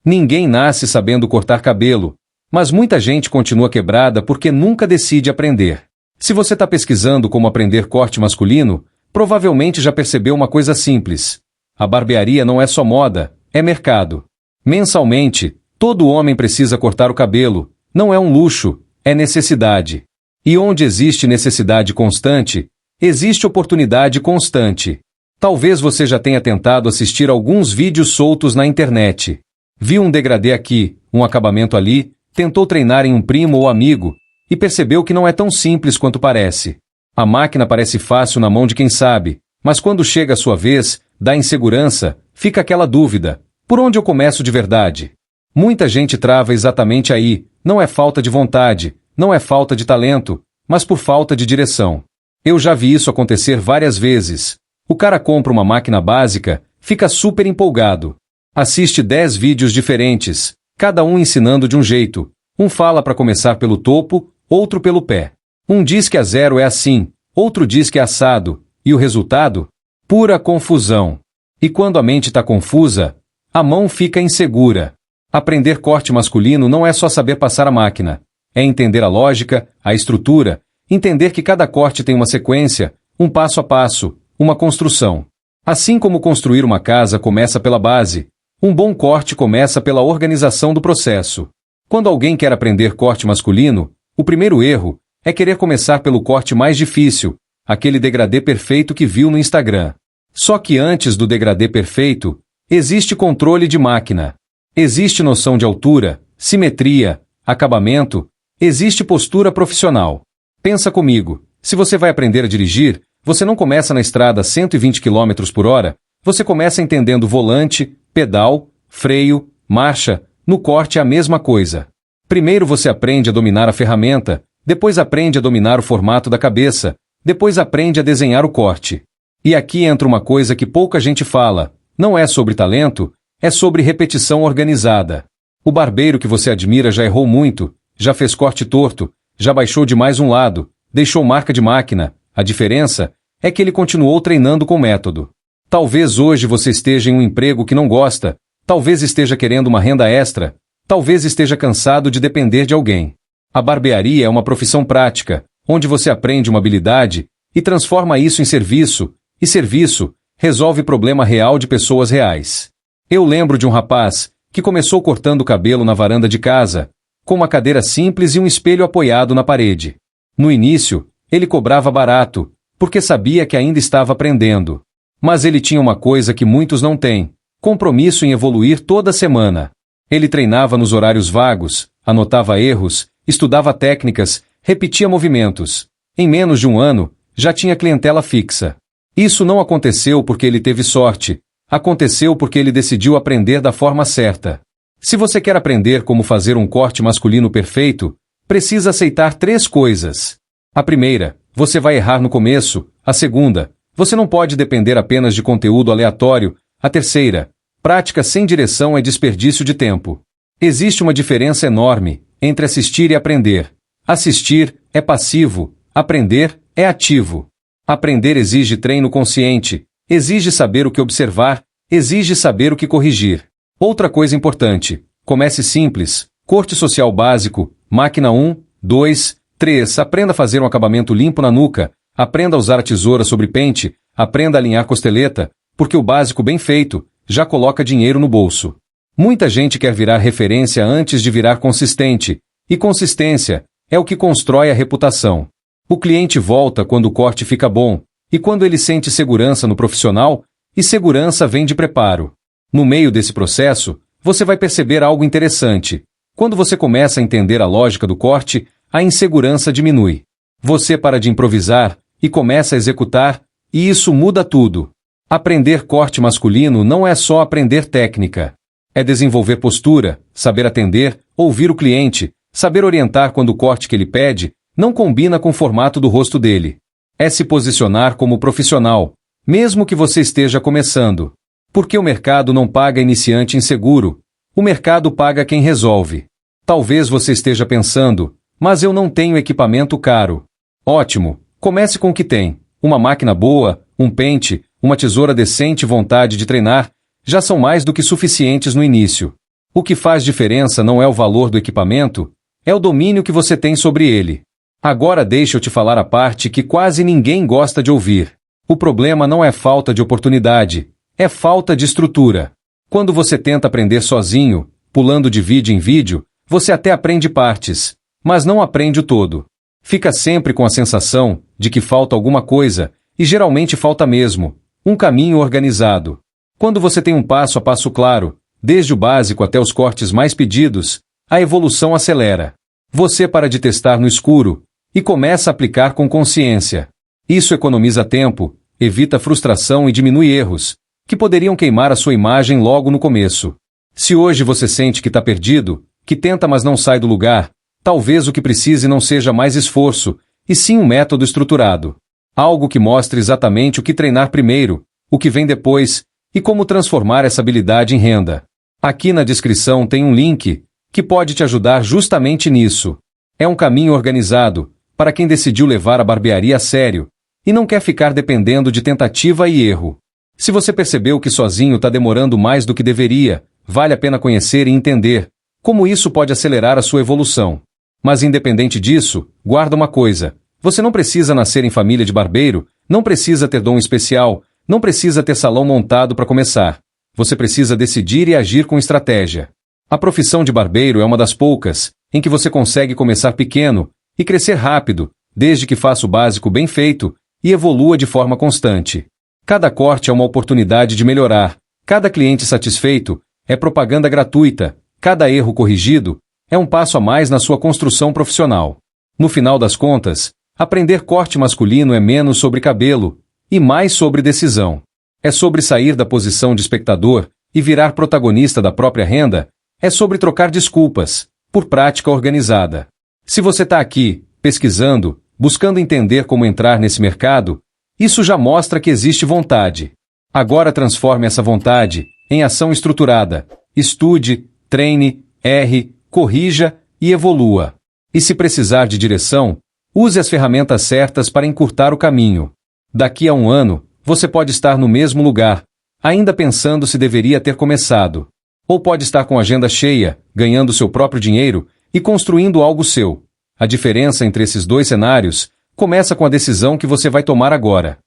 Ninguém nasce sabendo cortar cabelo, mas muita gente continua quebrada porque nunca decide aprender. Se você está pesquisando como aprender corte masculino, provavelmente já percebeu uma coisa simples. A barbearia não é só moda, é mercado. Mensalmente, todo homem precisa cortar o cabelo. Não é um luxo, é necessidade. E onde existe necessidade constante, existe oportunidade constante. Talvez você já tenha tentado assistir alguns vídeos soltos na internet. Viu um degradê aqui, um acabamento ali, tentou treinar em um primo ou amigo, e percebeu que não é tão simples quanto parece. A máquina parece fácil na mão de quem sabe, mas quando chega a sua vez, dá insegurança, fica aquela dúvida: por onde eu começo de verdade? Muita gente trava exatamente aí, não é falta de vontade, não é falta de talento, mas por falta de direção. Eu já vi isso acontecer várias vezes. O cara compra uma máquina básica, fica super empolgado. Assiste 10 vídeos diferentes, cada um ensinando de um jeito. Um fala para começar pelo topo, outro pelo pé. Um diz que a zero é assim, outro diz que é assado, e o resultado? Pura confusão. E quando a mente está confusa, a mão fica insegura. Aprender corte masculino não é só saber passar a máquina. É entender a lógica, a estrutura, entender que cada corte tem uma sequência, um passo a passo, uma construção. Assim como construir uma casa começa pela base, um bom corte começa pela organização do processo. Quando alguém quer aprender corte masculino, o primeiro erro é querer começar pelo corte mais difícil, aquele degradê perfeito que viu no Instagram. Só que antes do degradê perfeito, existe controle de máquina. Existe noção de altura, simetria, acabamento, existe postura profissional. Pensa comigo, se você vai aprender a dirigir, você não começa na estrada a 120 km por hora, você começa entendendo volante, pedal, freio, marcha, no corte é a mesma coisa. Primeiro você aprende a dominar a ferramenta, depois aprende a dominar o formato da cabeça, depois aprende a desenhar o corte. E aqui entra uma coisa que pouca gente fala, não é sobre talento, é sobre repetição organizada. O barbeiro que você admira já errou muito, já fez corte torto, já baixou demais um lado, deixou marca de máquina. A diferença é que ele continuou treinando com método. Talvez hoje você esteja em um emprego que não gosta, talvez esteja querendo uma renda extra, talvez esteja cansado de depender de alguém. A barbearia é uma profissão prática, onde você aprende uma habilidade e transforma isso em serviço, e serviço resolve problema real de pessoas reais. Eu lembro de um rapaz que começou cortando o cabelo na varanda de casa, com uma cadeira simples e um espelho apoiado na parede. No início, ele cobrava barato, porque sabia que ainda estava aprendendo. Mas ele tinha uma coisa que muitos não têm: compromisso em evoluir toda semana. Ele treinava nos horários vagos, anotava erros, estudava técnicas, repetia movimentos. Em menos de um ano, já tinha clientela fixa. Isso não aconteceu porque ele teve sorte, aconteceu porque ele decidiu aprender da forma certa. Se você quer aprender como fazer um corte masculino perfeito, precisa aceitar 3 coisas. A primeira, você vai errar no começo. A segunda, você não pode depender apenas de conteúdo aleatório. A terceira, prática sem direção é desperdício de tempo. Existe uma diferença enorme entre assistir e aprender. Assistir é passivo, aprender é ativo. Aprender exige treino consciente, exige saber o que observar, exige saber o que corrigir. Outra coisa importante, comece simples, corte social básico, máquina 1, 2, 3, aprenda a fazer um acabamento limpo na nuca, aprenda a usar a tesoura sobre pente, aprenda a alinhar costeleta, porque o básico bem feito já coloca dinheiro no bolso. Muita gente quer virar referência antes de virar consistente, e consistência é o que constrói a reputação. O cliente volta quando o corte fica bom, e quando ele sente segurança no profissional, e segurança vem de preparo. No meio desse processo, você vai perceber algo interessante. Quando você começa a entender a lógica do corte, a insegurança diminui. Você para de improvisar e começa a executar, e isso muda tudo. Aprender corte masculino não é só aprender técnica. É desenvolver postura, saber atender, ouvir o cliente, saber orientar quando o corte que ele pede não combina com o formato do rosto dele. É se posicionar como profissional, mesmo que você esteja começando. Porque o mercado não paga iniciante inseguro. O mercado paga quem resolve. Talvez você esteja pensando, mas eu não tenho equipamento caro. Ótimo, comece com o que tem. Uma máquina boa, um pente, uma tesoura decente e vontade de treinar, já são mais do que suficientes no início. O que faz diferença não é o valor do equipamento, é o domínio que você tem sobre ele. Agora deixa eu te falar a parte que quase ninguém gosta de ouvir. O problema não é falta de oportunidade, é falta de estrutura. Quando você tenta aprender sozinho, pulando de vídeo em vídeo, você até aprende partes, mas não aprende o todo. Fica sempre com a sensação de que falta alguma coisa, e geralmente falta mesmo, um caminho organizado. Quando você tem um passo a passo claro, desde o básico até os cortes mais pedidos, a evolução acelera. Você para de testar no escuro e começa a aplicar com consciência. Isso economiza tempo, evita frustração e diminui erros, que poderiam queimar a sua imagem logo no começo. Se hoje você sente que está perdido, que tenta mas não sai do lugar, talvez o que precise não seja mais esforço, e sim um método estruturado. Algo que mostre exatamente o que treinar primeiro, o que vem depois, e como transformar essa habilidade em renda. Aqui na descrição tem um link que pode te ajudar justamente nisso. É um caminho organizado para quem decidiu levar a barbearia a sério e não quer ficar dependendo de tentativa e erro. Se você percebeu que sozinho está demorando mais do que deveria, vale a pena conhecer e entender como isso pode acelerar a sua evolução. Mas independente disso, guarda uma coisa: você não precisa nascer em família de barbeiro, não precisa ter dom especial, não precisa ter salão montado para começar. Você precisa decidir e agir com estratégia. A profissão de barbeiro é uma das poucas em que você consegue começar pequeno e crescer rápido, desde que faça o básico bem feito e evolua de forma constante. Cada corte é uma oportunidade de melhorar, cada cliente satisfeito é propaganda gratuita, cada erro corrigido é um passo a mais na sua construção profissional. No final das contas, aprender corte masculino é menos sobre cabelo e mais sobre decisão. É sobre sair da posição de espectador e virar protagonista da própria renda. É sobre trocar desculpas por prática organizada. Se você está aqui, pesquisando, buscando entender como entrar nesse mercado, isso já mostra que existe vontade. Agora transforme essa vontade em ação estruturada. Estude, treine, erre, corrija e evolua. E se precisar de direção, use as ferramentas certas para encurtar o caminho. Daqui a um ano, você pode estar no mesmo lugar, ainda pensando se deveria ter começado. Ou pode estar com a agenda cheia, ganhando seu próprio dinheiro e construindo algo seu. A diferença entre esses dois cenários começa com a decisão que você vai tomar agora.